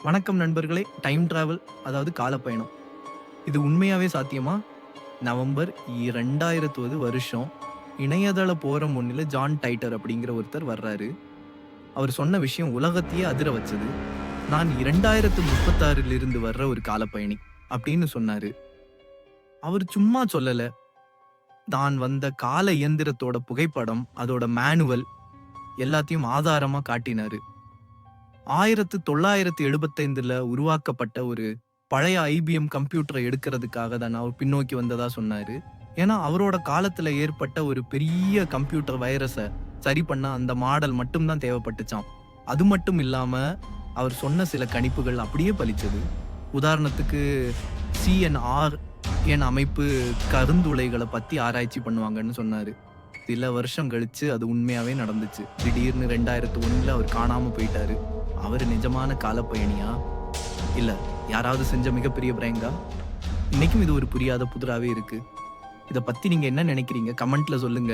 வணக்கம் நண்பர்களே. Time travel அதாவது காலப்பயணம். இது உண்மையாவே சாத்தியமா? நவம்பர் 2000 வருஷம் இணையதள போரம் ஒண்ணுல ஜான் டைட்டர் அப்படிங்கிற ஒருத்தர் வர்றாரு. அவர் சொன்ன விஷயம் உலகத்தையே அதிர வச்சது. நான் 2036 இருந்து வர்ற ஒரு காலப்பயணி அப்படின்னு சொன்னாரு. அவர் சும்மா சொல்லல. தான் வந்த கால இயந்திரத்தோட புகைப்படம், அதோட மேனுவல் எல்லாத்தையும் ஆதாரமா காட்டினாரு. 1975ல உருவாக்கப்பட்ட ஒரு பழைய ஐபிஎம் கம்ப்யூட்டரை எடுக்கிறதுக்காக தான் அவர் பின்னோக்கி வந்ததா சொன்னாரு. ஏன்னா அவரோட காலத்துல ஏற்பட்ட ஒரு பெரிய கம்ப்யூட்டர் வைரஸை சரி பண்ண அந்த மாடல் மட்டும்தான் தேவைப்பட்டுச்சாம். அது மட்டும் இல்லாம அவர் சொன்ன சில கணிப்புகள் அப்படியே பலிச்சது. உதாரணத்துக்கு சிஎன்ஆர் என் அமைப்பு கருந்துளைகளை பத்தி ஆராய்ச்சி பண்ணுவாங்கன்னு சொன்னாரு. சில வருஷம் கழிச்சு அது உண்மையாவே நடந்துச்சு. திடீர்னு 2001ல அவர் காணாம போயிட்டாரு. அவரு நிஜமான காலப்பயணியா? இல்ல யாராவது செஞ்ச மிகப்பெரிய பிராங்கா? இன்னைக்கும் இது ஒரு புரியாத புதிராவே இருக்கு. இத பத்தி நீங்க என்ன நினைக்கிறீங்க? கமெண்ட்ல சொல்லுங்க.